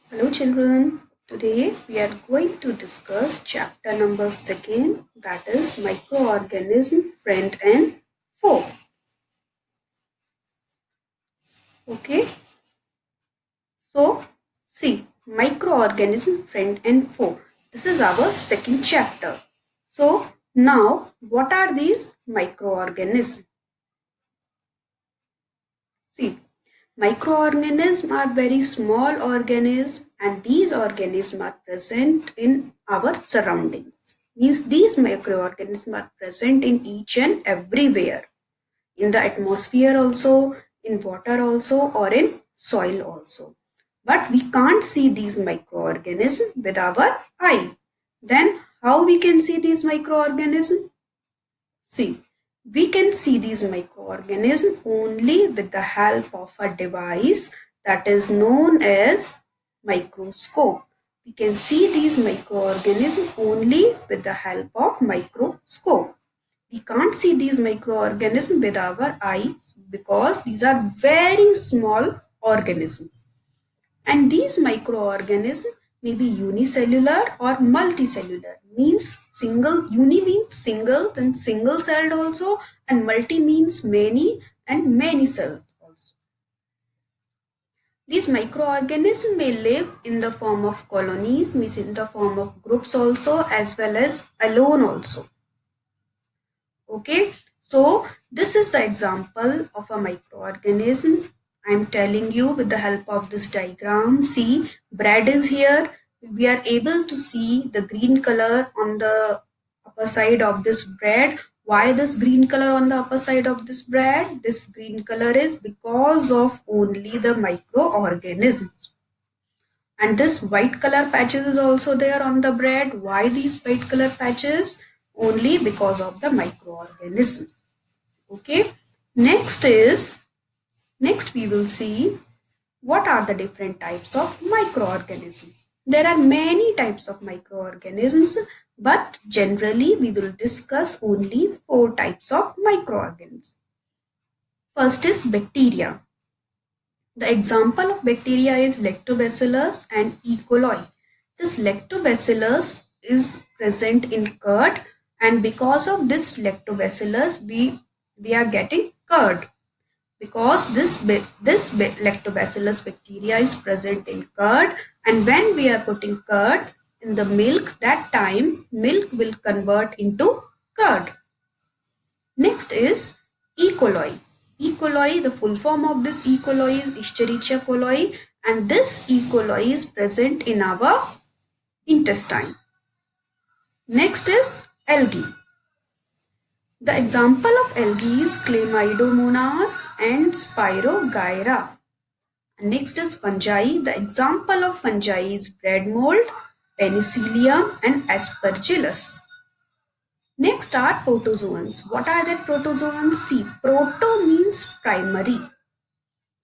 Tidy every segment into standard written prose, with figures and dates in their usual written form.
Hello children, today we are going to discuss chapter number 2, that is microorganism friend and foe. Okay, so see microorganism friend and foe. This is our second chapter. So now what are these microorganisms? See, microorganisms are very small organisms and these organisms are present in our surroundings. Means these microorganisms are present in each and everywhere. In the atmosphere also, in water also or in soil also. But we can't see these microorganisms with our eye. Then how we can see these microorganisms? See, we can see these microorganisms only with the help of a device that is known as microscope. We can see these microorganisms only with the help of microscope. We can't see these microorganisms with our eyes because these are very small organisms. And these microorganisms may be unicellular or multicellular. Means single, uni means single, then single celled also, and multi means many and many cells also. These microorganisms may live in the form of colonies, means in the form of groups also, as well as alone also. Okay, so this is the example of a microorganism. I'm telling you with the help of this diagram. See, bread is here. We are able to see the green color on the upper side of this bread. Why this green color on the upper side of this bread? This green color is because of only the microorganisms. And this white color patches is also there on the bread. Why these white color patches? Only because of the microorganisms. Okay. Next we will see what are the different types of microorganisms. There are many types of microorganisms, but generally we will discuss only 4 types of microorganisms. First is bacteria. The example of bacteria is Lactobacillus and E. coli. This Lactobacillus is present in curd, and because of this Lactobacillus we are getting curd, because this Lactobacillus bacteria is present in curd, and when we are putting curd in the milk, that time milk will convert into curd. Next is E. coli. E. coli, the full form of this E. coli is Escherichia coli, and this E. coli is present in our intestine. Next is algae. The example of algae is Chlamydomonas and Spirogyra. Next is fungi. The example of fungi is bread mold, Penicillium and Aspergillus. Next are protozoans. What are the protozoans? See, proto means primary.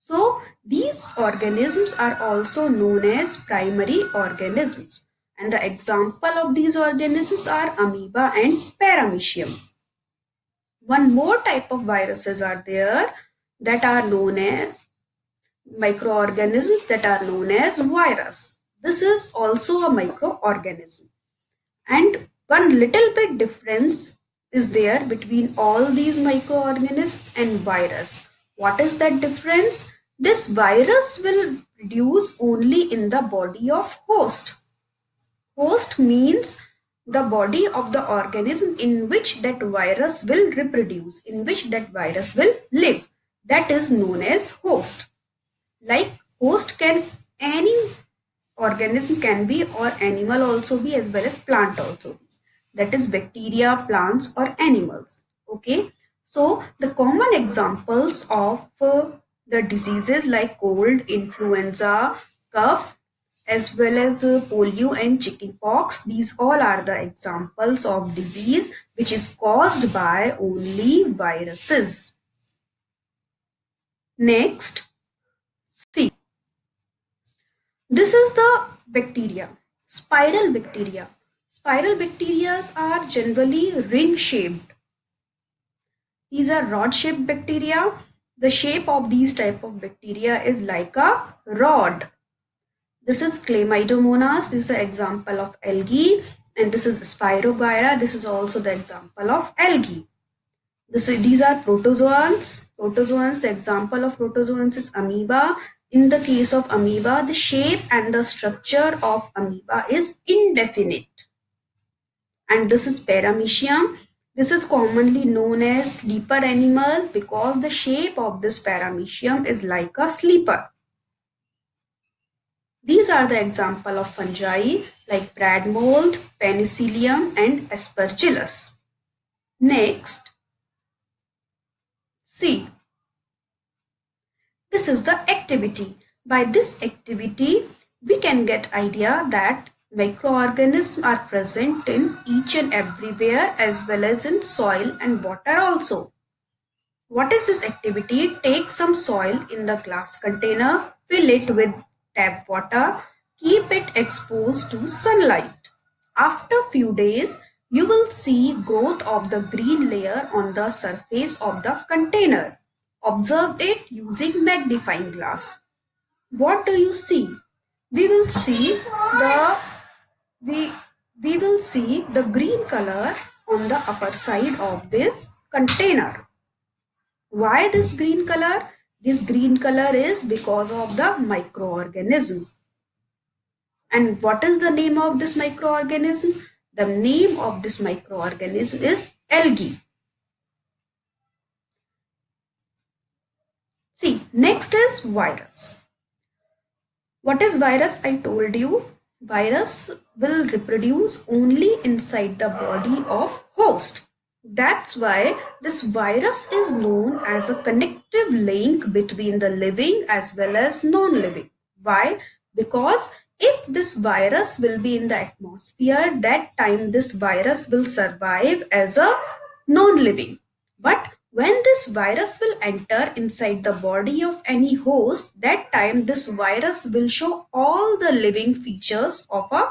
So these organisms are also known as primary organisms. And the example of these organisms are amoeba and paramecium. One more type of viruses are there that are known as microorganisms that are known as virus. This is also a microorganism. And one little bit difference is there between all these microorganisms and virus. What is that difference? This virus will produce only in the body of host. Host means the body of the organism in which that virus will reproduce, in which that virus will live. That is known as host. Like host can any organism can be, or animal also be, as well as plant also be. That is bacteria, plants or animals. Okay. So the common examples of the diseases like cold, influenza, cough, as well as polio and chickenpox, these all are the examples of disease which is caused by only viruses. Next, see, this is the bacteria, spiral bacteria. Spiral bacteria are generally ring shaped. These are rod shaped bacteria. The shape of these type of bacteria is like a rod. This is Chlamydomonas. This is an example of algae. And this is Spirogyra. This is also the example of algae. These are protozoans. Protozoans, the example of protozoans is amoeba. In the case of amoeba, the shape and the structure of amoeba is indefinite. And this is paramecium. This is commonly known as sleeper animal because the shape of this paramecium is like a sleeper. These are the example of fungi like brad mold, penicillium and aspergillus. Next, see, this is the activity. By this activity, we can get idea that microorganisms are present in each and everywhere as well as in soil and water also. What is this activity? Take some soil in the glass container, fill it with tap water, keep it exposed to sunlight. After few days, you will see growth of the green layer on the surface of the container. Observe it using magnifying glass. What do you see? We will see the we we will see the green color on the upper side of this container. Why this green color? This green color is because of the microorganism. And what is the name of this microorganism? The name of this microorganism is algae. See, next is virus. What is virus? I told you. Virus will reproduce only inside the body of host. That's why this virus is known as a connective link between the living as well as non-living. Why? Because if this virus will be in the atmosphere, that time this virus will survive as a non-living. But when this virus will enter inside the body of any host, that time this virus will show all the living features of a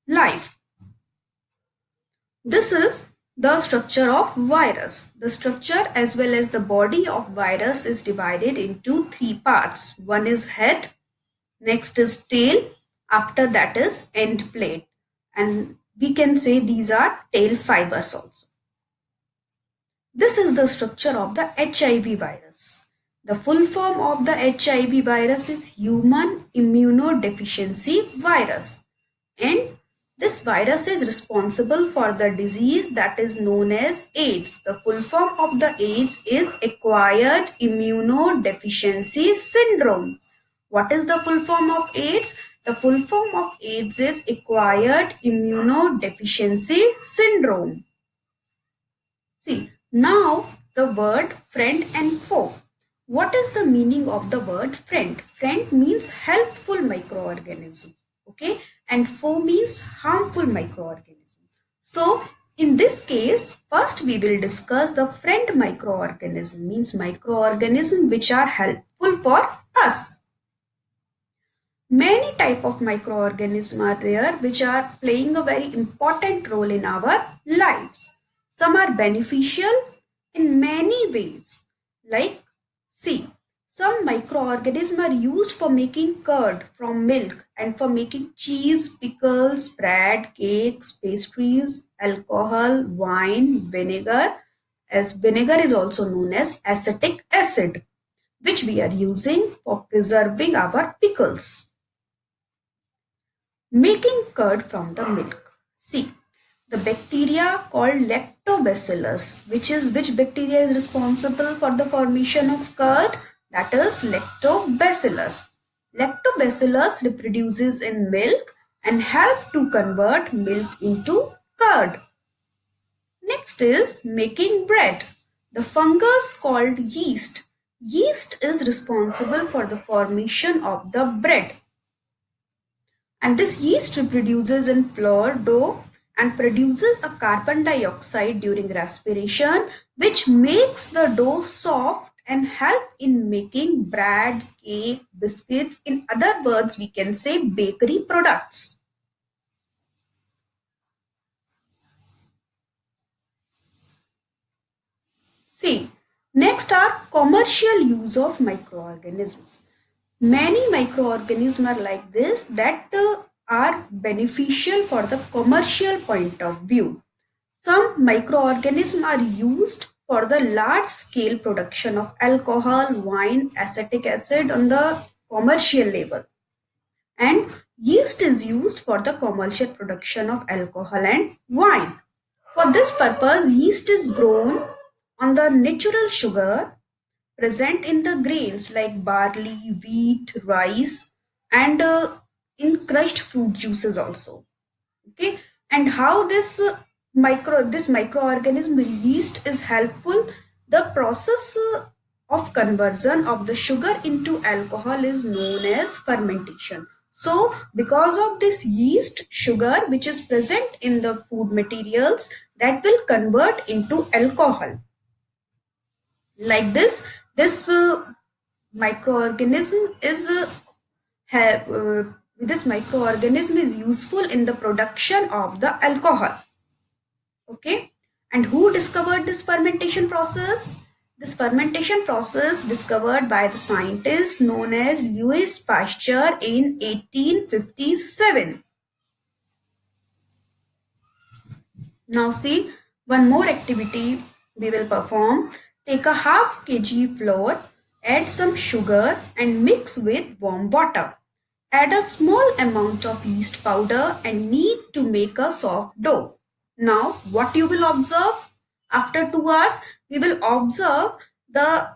life. This is the structure of virus. The structure as well as the body of virus is divided into three parts. One is head, next is tail, after that is end plate. And we can say these are tail fibers also. This is the structure of the HIV virus. The full form of the HIV virus is human immunodeficiency virus. And this virus is responsible for the disease that is known as AIDS. The full form of the AIDS is acquired immunodeficiency syndrome. What is the full form of AIDS? The full form of AIDS is acquired immunodeficiency syndrome. See, now the word friend and foe. What is the meaning of the word friend? Friend means helpful microorganism. Okay, and foe means harmful microorganism. So, in this case, first we will discuss the friend microorganism, means microorganism which are helpful for us. Many type of microorganisms are there which are playing a very important role in our lives. Some are beneficial in many ways. Like, see, some microorganisms are used for making curd from milk and for making cheese, pickles, bread, cakes, pastries, alcohol, wine, vinegar. As vinegar is also known as acetic acid, which we are using for preserving our pickles. Making curd from the milk. See, the bacteria called lactobacillus, which bacteria is responsible for the formation of curd? That is lactobacillus. Lactobacillus reproduces in milk and help to convert milk into curd. Next is making bread. The fungus called yeast. Yeast is responsible for the formation of the bread. And this yeast reproduces in flour dough and produces a carbon dioxide during respiration, which makes the dough soft and help in making bread, cake, biscuits. In other words, we can say bakery products. See, next are commercial use of microorganisms. Many microorganisms are like this that are beneficial for the commercial point of view. Some microorganisms are used for the large scale production of alcohol, wine, acetic acid on the commercial level. And yeast is used for the commercial production of alcohol and wine. For this purpose, yeast is grown on the natural sugar present in the grains like barley, wheat, rice, and in crushed fruit juices also. Okay, and how this microorganism yeast is helpful. The process of conversion of the sugar into alcohol is known as fermentation. So because of this yeast, sugar which is present in the food materials, that will convert into alcohol. Like this microorganism is have this microorganism is useful in the production of the alcohol. Okay, and who discovered this fermentation process? This fermentation process discovered by the scientist known as Louis Pasteur in 1857. Now see, one more activity we will perform. Take a half kg flour, add some sugar and mix with warm water. Add a small amount of yeast powder and knead to make a soft dough. Now what you will observe? After 2 hours, we will observe the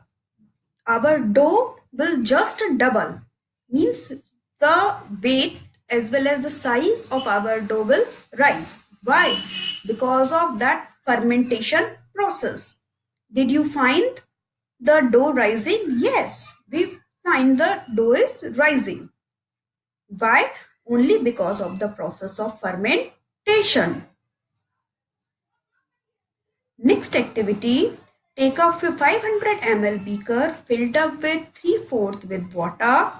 our dough will just double. Means the weight as well as the size of our dough will rise. Why? Because of that fermentation process. Did you find the dough rising? Yes, we find the dough is rising. Why? Only because of the process of fermentation. Next activity, take a 500 ml beaker filled up with 3/4 with water.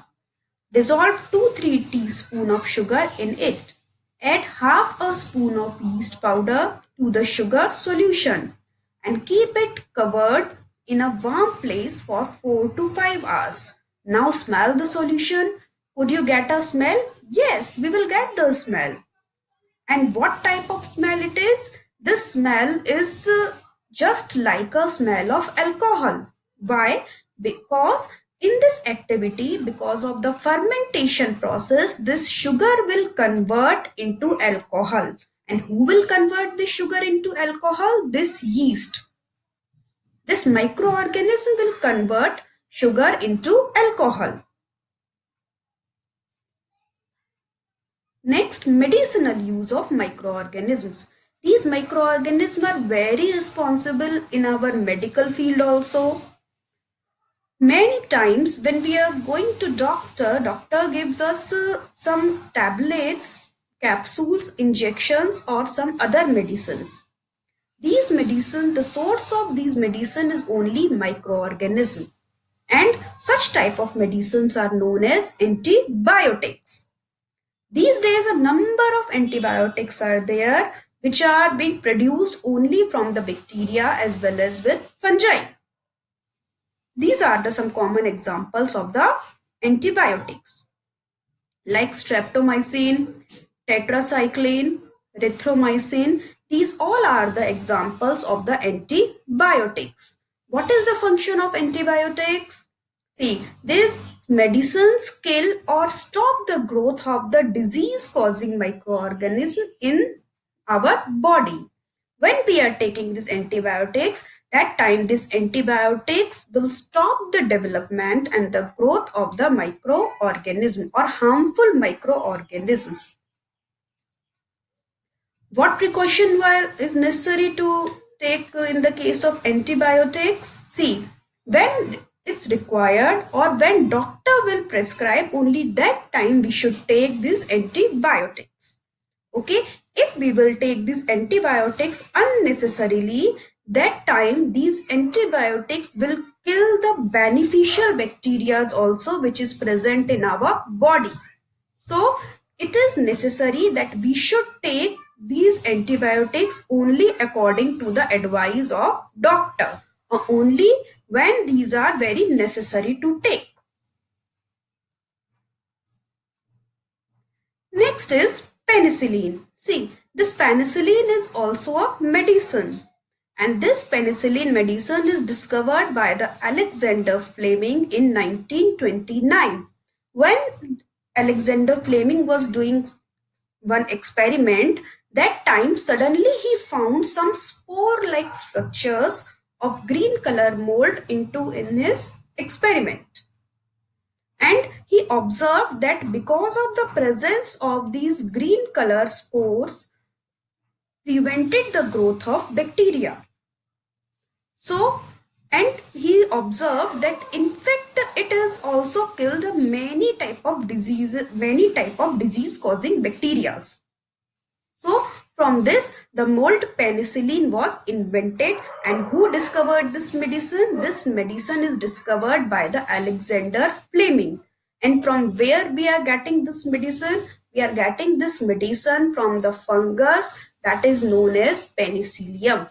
Dissolve 2-3 teaspoons of sugar in it. Add half a spoon of yeast powder to the sugar solution and keep it covered in a warm place for 4 to 5 hours. Now smell the solution. Could you get a smell? Yes, we will get the smell. And what type of smell it is? This smell is just like a smell of alcohol. Why? Because in this activity, because of the fermentation process, this sugar will convert into alcohol. And who will convert this sugar into alcohol? This yeast. This microorganism will convert sugar into alcohol. Next, medicinal use of microorganisms. These microorganisms are very responsible in our medical field also. Many times when we are going to doctor gives us some tablets, capsules, injections or some other medicines. These medicine, the source of these medicine is only microorganism. And such type of medicines are known as antibiotics. These days, a number of antibiotics are there which are being produced only from the bacteria as well as with fungi. These are some common examples of the antibiotics like streptomycin, tetracycline, erythromycin. These all are the examples of the antibiotics. What is the function of antibiotics? See, these medicines kill or stop the growth of the disease causing microorganism in our body. When we are taking these antibiotics, that time these antibiotics will stop the development and the growth of the microorganism or harmful microorganisms. What precaution is necessary to take in the case of antibiotics? See, when it's required or when doctor will prescribe, only that time we should take these antibiotics. Okay, if we will take these antibiotics unnecessarily, that time these antibiotics will kill the beneficial bacteria also which is present in our body. So it is necessary that we should take these antibiotics only according to the advice of doctor or only when these are very necessary to take. Next is penicillin. See, this penicillin is also a medicine. And this penicillin medicine is discovered by the Alexander Fleming in 1929. When Alexander Fleming was doing one experiment, that time suddenly he found some spore-like structures of green color mold into in his experiment. And he observed that because of the presence of these green color spores prevented the growth of bacteria. So, and he observed that in fact it has also killed many type of disease causing bacteria. So from this, the mold penicillin was invented. And who discovered this medicine? This medicine is discovered by the Alexander Fleming. And from where we are getting this medicine? We are getting this medicine from the fungus that is known as penicillium.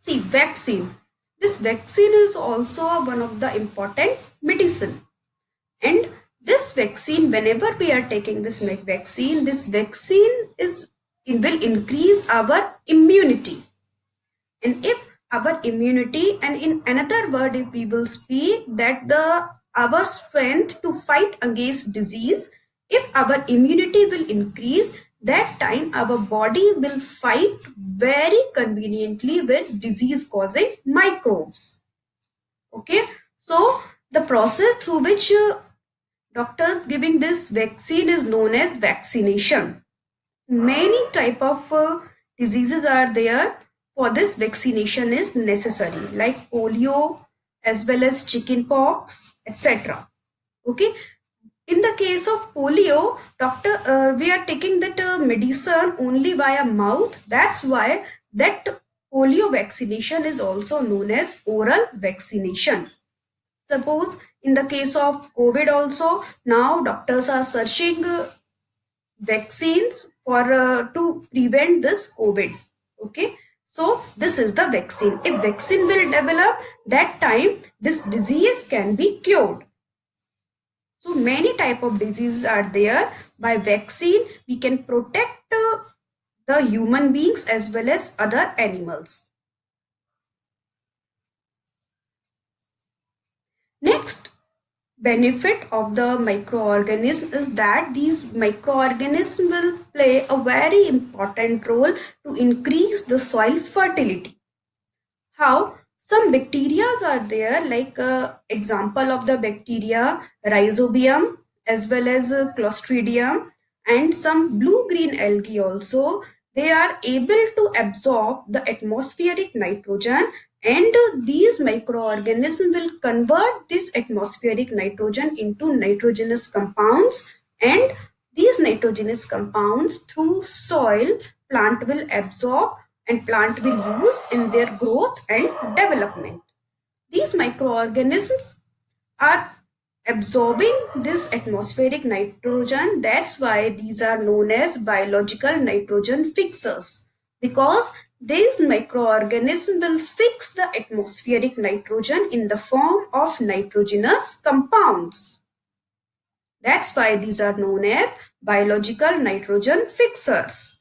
See, vaccine. This vaccine is also one of the important medicine. And this vaccine, whenever we are taking this vaccine, it will increase our immunity. And if our immunity, and in another word, if we will speak that our strength to fight against disease, if our immunity will increase, that time our body will fight very conveniently with disease causing microbes. Okay, so the process through which doctors giving this vaccine is known as vaccination. Many type of diseases are there. For this, vaccination is necessary, like polio as well as chicken pox, etc. Okay. In the case of polio, we are taking that medicine only via mouth. That's why that polio vaccination is also known as oral vaccination. Suppose in the case of COVID also, now doctors are searching vaccines for to prevent this COVID. Okay, so this is the vaccine. If vaccine will develop, that time this disease can be cured. So many type of diseases are there. By vaccine, we can protect the human beings as well as other animals. Next benefit of the microorganism is that these microorganisms will play a very important role to increase the soil fertility. How? Some bacteria are there, like example of the bacteria rhizobium as well as clostridium, and some blue-green algae also. They are able to absorb the atmospheric nitrogen, and these microorganisms will convert this atmospheric nitrogen into nitrogenous compounds, and these nitrogenous compounds through soil plant will absorb and plant will use in their growth and development. These microorganisms are absorbing this atmospheric nitrogen. That's why these are known as biological nitrogen fixers, because these microorganisms will fix the atmospheric nitrogen in the form of nitrogenous compounds. That's why these are known as biological nitrogen fixers.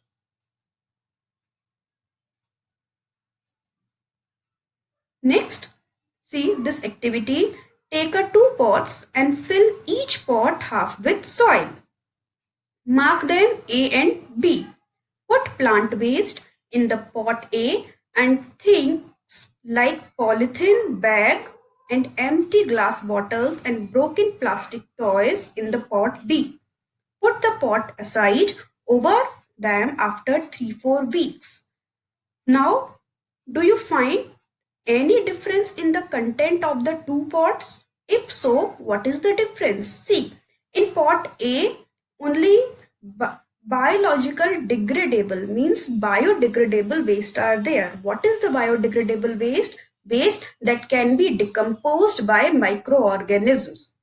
Next, see this activity. Take a 2 pots and fill each pot half with soil. Mark them A and B. Put plant waste in the pot A and things like polythene bag and empty glass bottles and broken plastic toys in the pot B. Put the pot aside over them after 3-4 weeks. Now, do you find any difference in the content of the 2 pots? If so, what is the difference? See, in pot A, only biological degradable means biodegradable waste are there. What is the biodegradable waste? Waste that can be decomposed by microorganisms.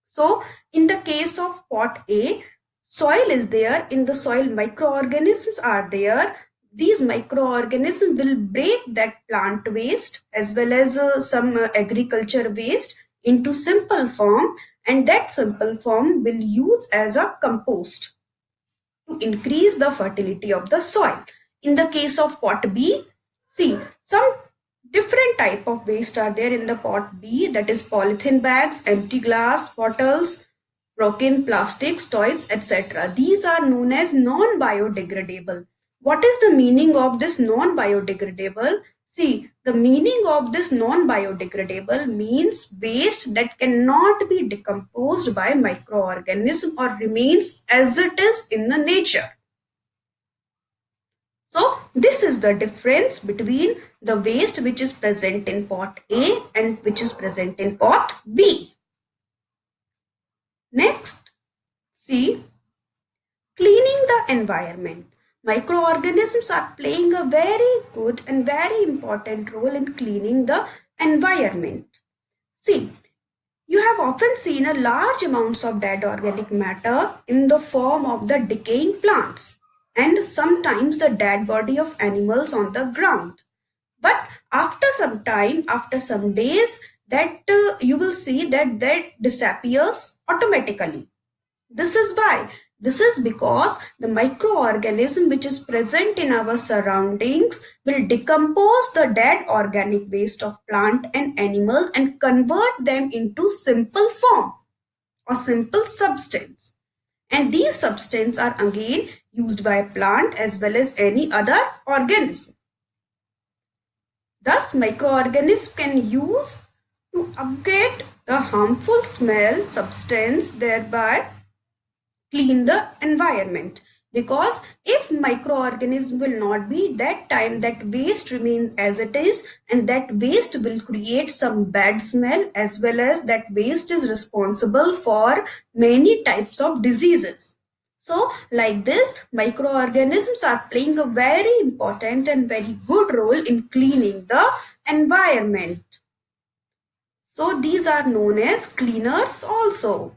So, in the case of pot A, soil is there. In the soil, microorganisms are there. These microorganisms will break that plant waste as well as some agriculture waste into simple form, and that simple form will use as a compost to increase the fertility of the soil. In the case of pot B, see, some different type of waste are there in the pot B, that is polythene bags, empty glass bottles, broken plastics, toys, etc. These are known as non-biodegradable. What is the meaning of this non-biodegradable? See, the meaning of this non-biodegradable means waste that cannot be decomposed by microorganism or remains as it is in the nature. So this is the difference between the waste which is present in pot A and which is present in pot B. Next, see, cleaning the environment. Microorganisms are playing a very good and very important role in cleaning the environment. See, you have often seen a large amounts of dead organic matter in the form of the decaying plants and sometimes the dead body of animals on the ground. But after some time, after some days, that you will see that that disappears automatically. This is why. This is because the microorganism which is present in our surroundings will decompose the dead organic waste of plant and animal and convert them into simple form or simple substance. And these substances are again used by plant as well as any other organism. Thus, microorganisms can use to upgrade the harmful smell substance, thereby clean the environment. Because if microorganism will not be, that time that waste remains as it is, and that waste will create some bad smell, as well as that waste is responsible for many types of diseases. So like this, microorganisms are playing a very important and very good role in cleaning the environment. So these are known as cleaners also.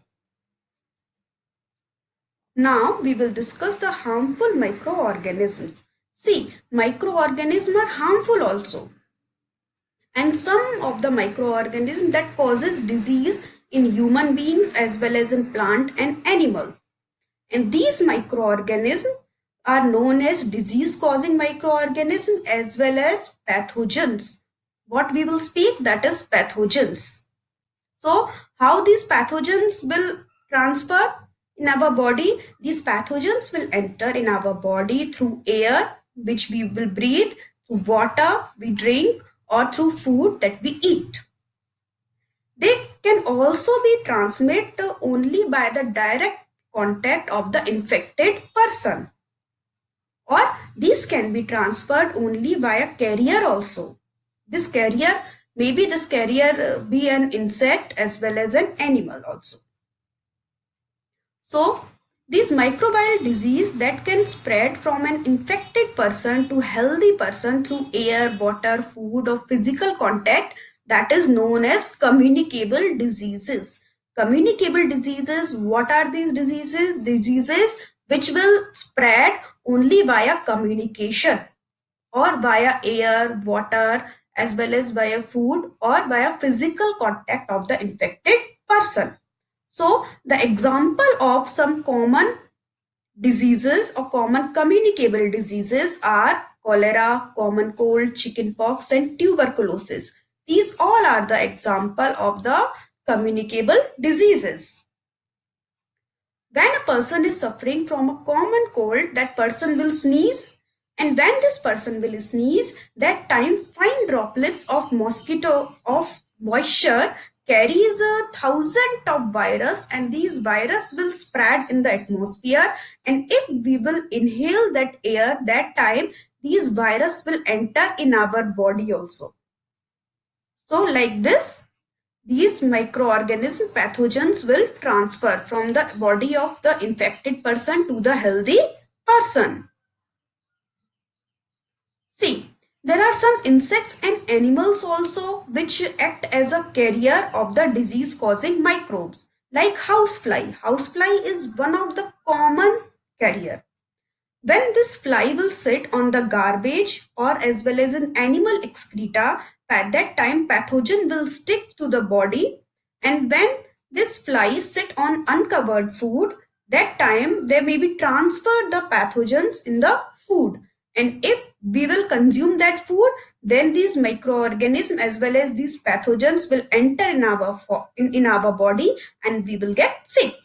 Now we will discuss the harmful microorganisms. See, microorganisms are harmful also. And some of the microorganisms that causes disease in human beings as well as in plant and animal. And these microorganisms are known as disease causing microorganisms as well as pathogens. What we will speak, that is pathogens. So how these pathogens will transfer in our body? These pathogens will enter in our body through air which we will breathe, through water we drink, or through food that we eat. They can also be transmitted only by the direct contact of the infected person, or these can be transferred only via carrier also. This carrier, maybe this carrier be an insect as well as an animal also. So these microbial disease that can spread from an infected person to healthy person through air, water, food, or physical contact, that is known as communicable diseases. Communicable diseases, what are these diseases? Diseases which will spread only via communication or via air, water, as well as via food or via physical contact of the infected person. So the example of some common diseases or common communicable diseases are cholera, common cold, chickenpox, and tuberculosis. These all are the example of the communicable diseases. When a person is suffering from a common cold, that person will sneeze, and when this person will sneeze, that time fine droplets of mosquito of moisture carries 1,000 of virus, and these virus will spread in the atmosphere, and if we will inhale that air, that time these virus will enter in our body also. So like this, these microorganism pathogens will transfer from the body of the infected person to the healthy person. See, there are some insects and animals also which act as a carrier of the disease causing microbes, like housefly. Housefly is one of the common carrier. When this fly will sit on the garbage or as well as an animal excreta, at that time pathogen will stick to the body, and when This flies sit on uncovered food, that time they may be transferred the pathogens in the food. And if we will consume that food, then these microorganisms as well as these pathogens will enter in in our body and we will get sick.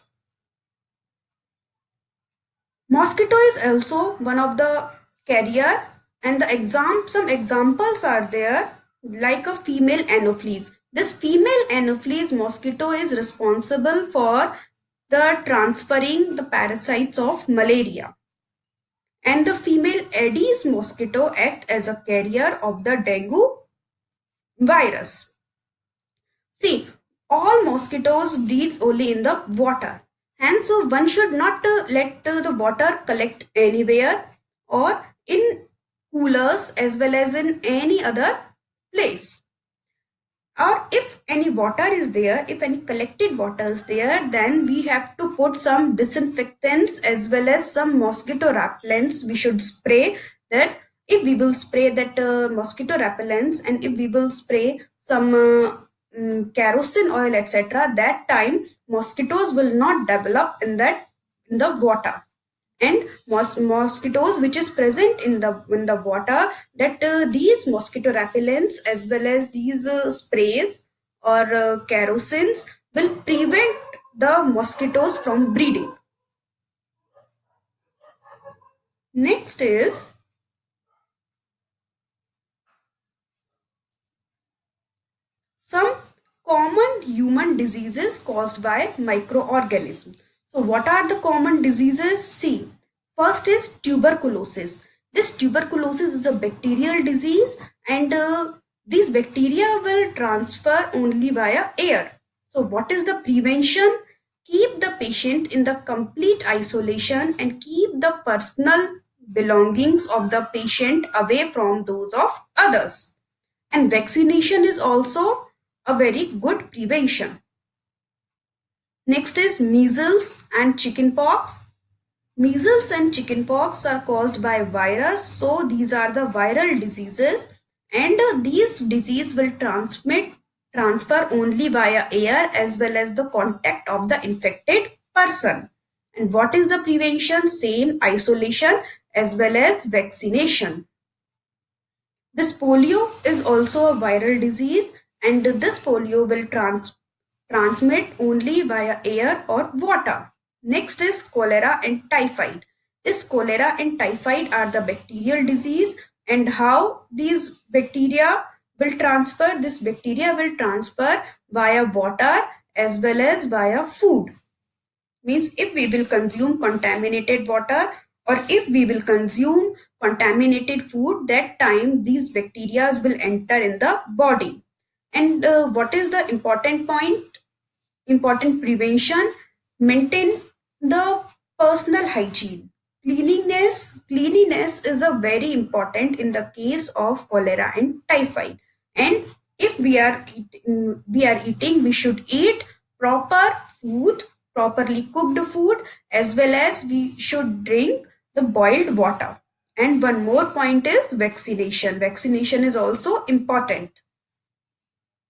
Mosquito is also one of the carrier, and some examples are there like a female anopheles. This female anopheles mosquito is responsible for the transferring the parasites of malaria. And the female Aedes mosquito act as a carrier of the dengue virus. See, all mosquitoes breeds only in the water. And so one should not let the water collect anywhere or in coolers as well as in any other place. Or if any water is there, if any collected water is there, then we have to put some disinfectants as well as some mosquito repellents we should spray. That if we will spray that mosquito repellents and if we will spray some kerosene oil etc., that time mosquitoes will not develop in the water. And mosquitoes which is present in the water, that these mosquito repellents as well as these sprays or kerosenes will prevent the mosquitoes from breeding. Next is some common human diseases caused by microorganisms. So what are the common diseases? See, first is tuberculosis. This tuberculosis is a bacterial disease, and these bacteria will transfer only via air. So what is the prevention? Keep the patient in the complete isolation and keep the personal belongings of the patient away from those of others. And vaccination is also a very good prevention. Next is measles and chickenpox. Measles and chickenpox are caused by virus, so these are the viral diseases, and these disease will transfer only via air as well as the contact of the infected person. And what is the prevention? Same, isolation as well as vaccination. This polio is also a viral disease, and this polio will transmit only via air or water. Next is cholera and typhoid. This cholera and typhoid are the bacterial disease, and how these bacteria will transfer? This bacteria will transfer via water as well as via food. Means if we will consume contaminated water or if we will consume contaminated food, that time these bacteria will enter in the body. And what is the important point? Important prevention: maintain the personal hygiene. Cleanliness is a very important in the case of cholera and typhoid. And if we are eating, we should eat proper food, properly cooked food, as well as we should drink the boiled water. And one more point is vaccination. Vaccination is also important.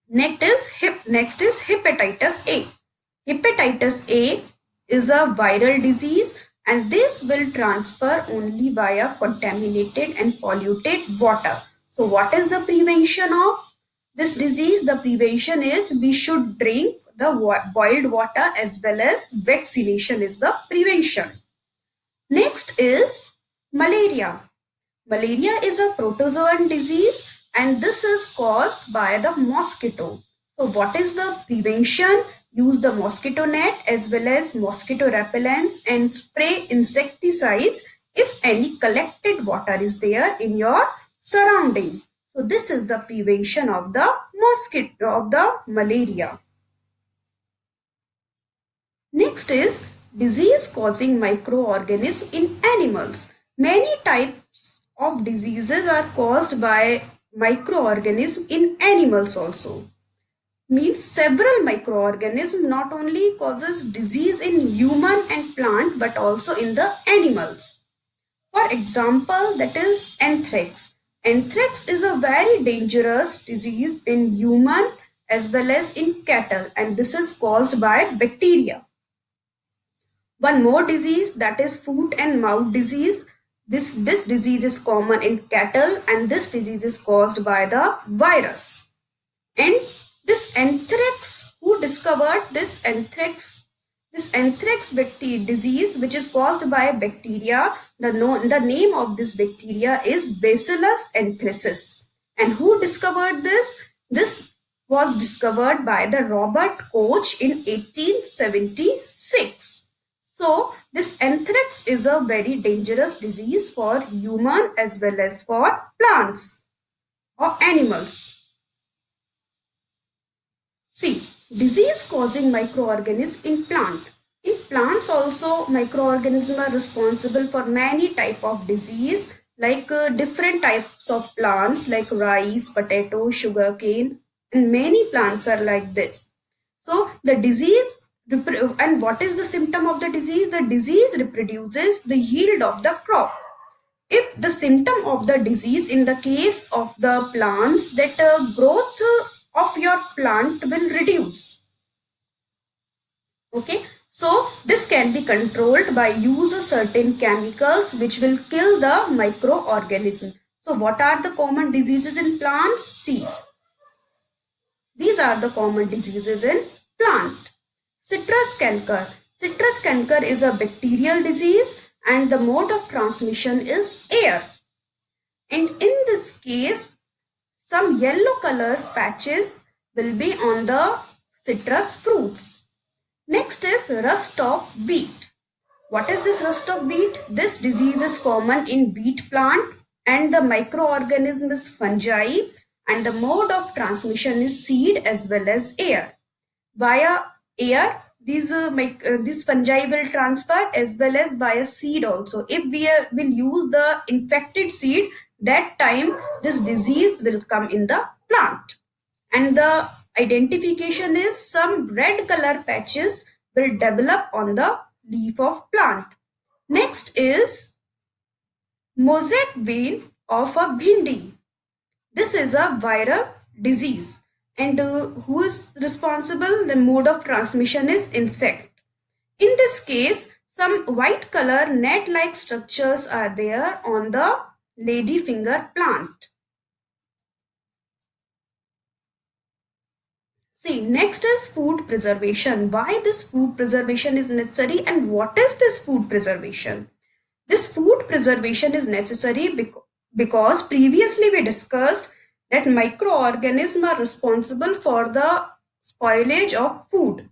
Next is hepatitis A. Hepatitis A is a viral disease, and this will transfer only via contaminated and polluted water. So what is the prevention of this disease? The prevention is we should drink the boiled water as well as vaccination is the prevention. Next is malaria. Malaria is a protozoan disease, and this is caused by the mosquito. So what is the prevention? Use the mosquito net as well as mosquito repellents and spray insecticides if any collected water is there in your surrounding. So this is the prevention of the mosquito of the malaria. Next is disease causing microorganisms in animals. Many types of diseases are caused by microorganisms in animals also. Means several microorganisms not only causes disease in human and plant but also in the animals. For example, that is anthrax. Anthrax is a very dangerous disease in human as well as in cattle, and this is caused by bacteria. One more disease, that is foot and mouth disease. This disease is common in cattle, and this disease is caused by the virus. And this anthrax, who discovered this anthrax? This anthrax disease, which is caused by bacteria, the name of this bacteria is Bacillus anthracis. And who discovered this? This was discovered by the Robert Koch in 1876. So this anthrax is a very dangerous disease for human as well as for plants or animals. See, disease causing microorganisms in plant. In plants also, microorganisms are responsible for many type of disease, like different types of plants like rice, potato, sugarcane, and many plants are like this. So the disease, and what is the symptom of the disease? The disease reproduces the yield of the crop. If the symptom of the disease in the case of the plants, that growth of your plant will reduce. Okay, so this can be controlled by use of certain chemicals which will kill the microorganism. So what are the common diseases in plants? See, these are the common diseases in plant. Citrus canker. Citrus canker is a bacterial disease and the mode of transmission is air. And in this case, some yellow color patches will be on the citrus fruits. Next is rust of wheat. What is this rust of wheat? This disease is common in wheat plant and the microorganism is fungi and the mode of transmission is seed as well as air. Via air, these fungi will transfer as well as via seed also. If we will use the infected seed, that time this disease will come in the plant. And the identification is some red color patches will develop on the leaf of plant. Next is mosaic vein of a bhindi. This is a viral disease. And who is responsible? The mode of transmission is insect. In this case, some white color net-like structures are there on the ladyfinger plant. See, next is food preservation. Why this food preservation is necessary and what is this food preservation? This food preservation is necessary because previously we discussed that microorganisms are responsible for the spoilage of food.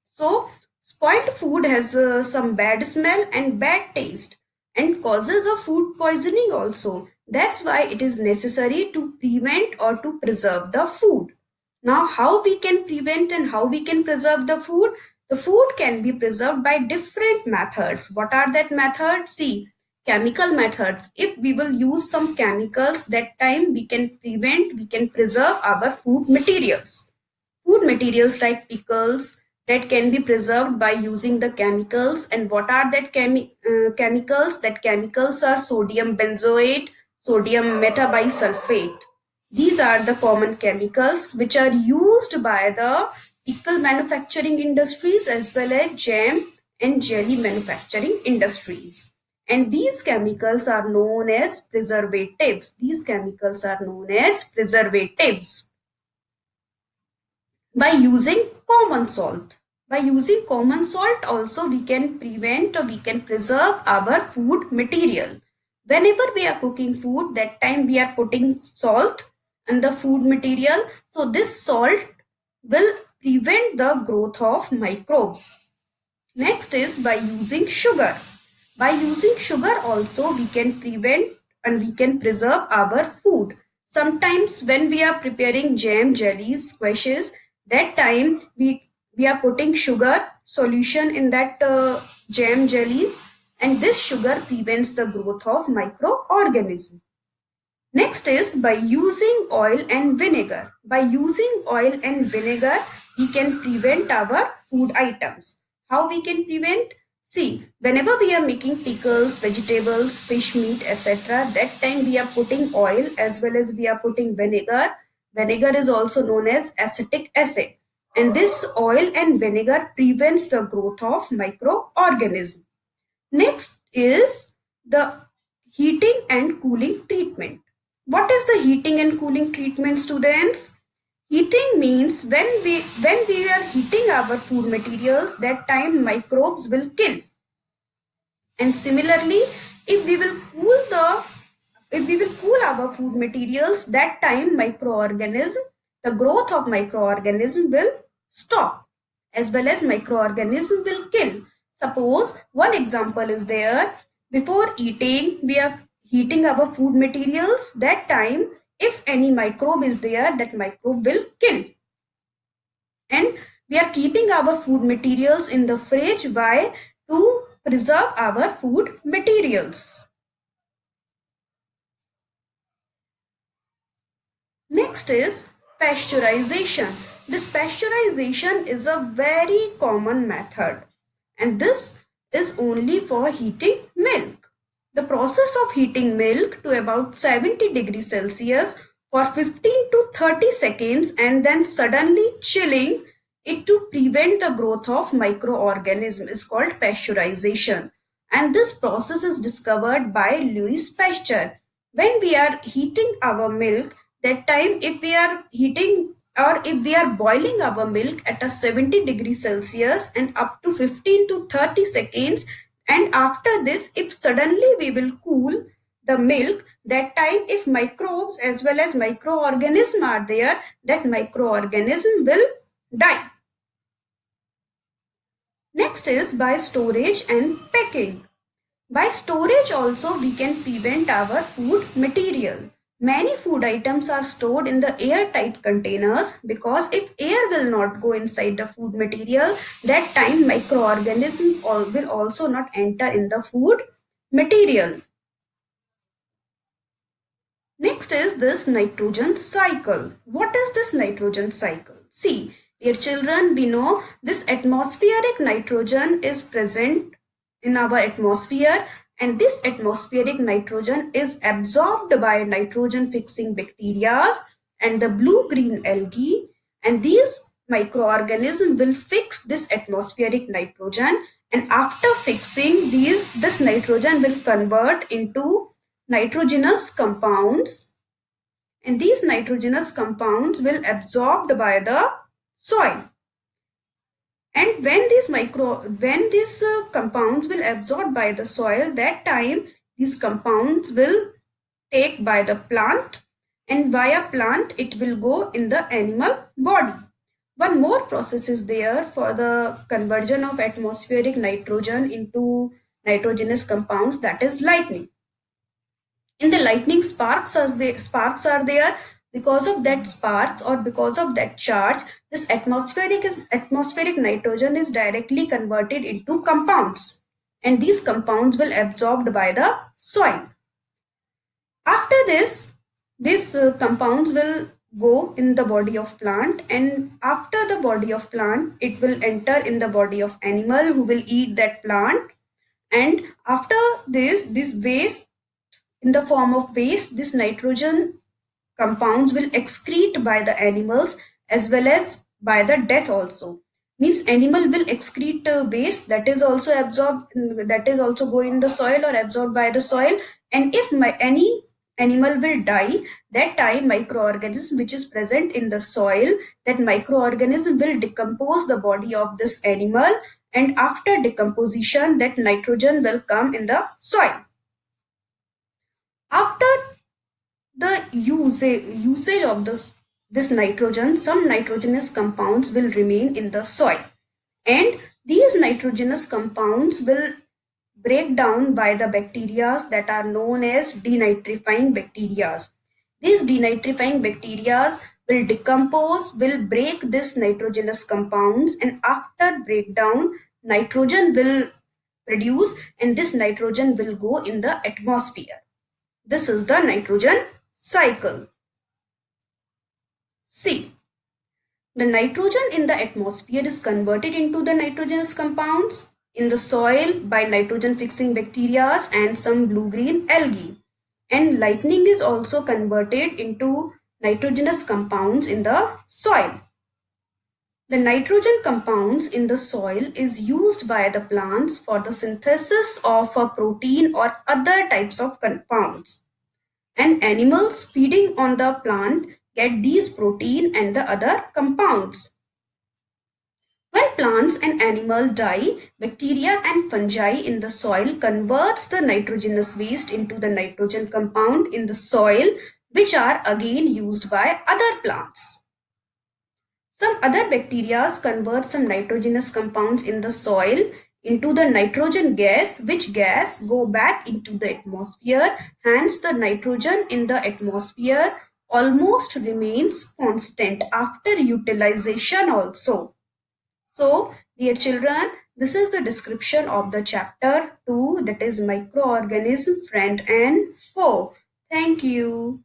So, spoiled food has some bad smell and bad taste and causes of food poisoning also. That's why it is necessary to prevent or to preserve the food. Now, how we can prevent and how we can preserve the food? The food can be preserved by different methods. What are that methods? See, chemical methods. If we will use some chemicals, that time we can prevent, we can preserve our food materials. Food materials like pickles that can be preserved by using the chemicals. And what are that chemicals? That chemicals are sodium benzoate, sodium metabisulfate. These are the common chemicals which are used by the pickle manufacturing industries as well as jam and jelly manufacturing industries. And these chemicals are known as preservatives. These chemicals are known as preservatives. By using common salt. By using common salt also we can prevent or we can preserve our food material. Whenever we are cooking food, that time we are putting salt in the food material. So this salt will prevent the growth of microbes. Next is by using sugar. By using sugar also we can prevent and we can preserve our food. Sometimes when we are preparing jam, jellies, squashes, that time we are putting sugar solution in that jam, jellies, and this sugar prevents the growth of microorganisms. Next is by using oil and vinegar. By using oil and vinegar, we can prevent our food items. How we can prevent? See, whenever we are making pickles, vegetables, fish, meat, etc., that time we are putting oil as well as we are putting vinegar. Vinegar is also known as acetic acid. And this oil and vinegar prevents the growth of microorganisms. Next is the heating and cooling treatment. What is the heating and cooling treatment, students? Heating means when we are heating our food materials, that time microbes will kill. And similarly, if we will cool the if we will cool our food materials, that time the growth of microorganism will stop, as well as microorganism will kill. Suppose one example is there. Before eating, we are heating our food materials. That time, if any microbe is there, that microbe will kill. And we are keeping our food materials in the fridge. Why? To preserve our food materials. Next is pasteurization. This pasteurization is a very common method, and this is only for heating milk. The process of heating milk to about 70 degrees Celsius for 15 to 30 seconds and then suddenly chilling it to prevent the growth of microorganisms is called pasteurization. And this process is discovered by Louis Pasteur. When we are heating our milk, that time if we are heating or if we are boiling our milk at a 70 degrees Celsius and up to 15 to 30 seconds, and after this if suddenly we will cool the milk, that time if microbes as well as microorganisms are there, that microorganism will die. Next is by storage and packing. By storage also we can prevent our food material. Many food items are stored in the airtight containers because if air will not go inside the food material, that time microorganisms will also not enter in the food material. Next is this nitrogen cycle. What is this nitrogen cycle? See, dear children, we know this atmospheric nitrogen is present in our atmosphere, and this atmospheric nitrogen is absorbed by nitrogen fixing bacteria and the blue-green algae, and these microorganisms will fix this atmospheric nitrogen, and after fixing this nitrogen will convert into nitrogenous compounds, and these nitrogenous compounds will absorbed by the soil. And when these compounds will absorb by the soil, that time these compounds will take by the plant, and via plant it will go in the animal body. One more process is there for the conversion of atmospheric nitrogen into nitrogenous compounds, that is lightning. In the lightning, sparks are there. Because of that sparks or because of that charge, this atmospheric nitrogen is directly converted into compounds, and these compounds will absorbed by the soil. After this, these compounds will go in the body of plant, and after the body of plant it will enter in the body of animal who will eat that plant. And after this waste, in the form of waste, this nitrogen compounds will excrete by the animals as well as by the death also. Means animal will excrete waste that is also absorbed, that is also go in the soil or absorbed by the soil. And if any animal will die, that time microorganism which is present in the soil, that microorganism will decompose the body of this animal, and after decomposition that nitrogen will come in the soil. After the usage of this nitrogen, some nitrogenous compounds will remain in the soil, and these nitrogenous compounds will break down by the bacteria that are known as denitrifying bacteria. These denitrifying bacteria will decompose, will break this nitrogenous compounds, and after breakdown nitrogen will produce, and this nitrogen will go in the atmosphere. This is the nitrogen cycle. See, the nitrogen in the atmosphere is converted into the nitrogenous compounds in the soil by nitrogen fixing bacteria and some blue-green algae. And lightning is also converted into nitrogenous compounds in the soil. The nitrogen compounds in the soil is used by the plants for the synthesis of a protein or other types of compounds. And animals feeding on the plant get these protein and the other compounds. When plants and animals die, bacteria and fungi in the soil converts the nitrogenous waste into the nitrogen compound in the soil, which are again used by other plants. Some other bacteria convert some nitrogenous compounds in the soil into the nitrogen gas, which gas go back into the atmosphere. Hence, the nitrogen in the atmosphere almost remains constant after utilization also. So, dear children, this is the description of the chapter 2, that is microorganism, friend and foe. Thank you.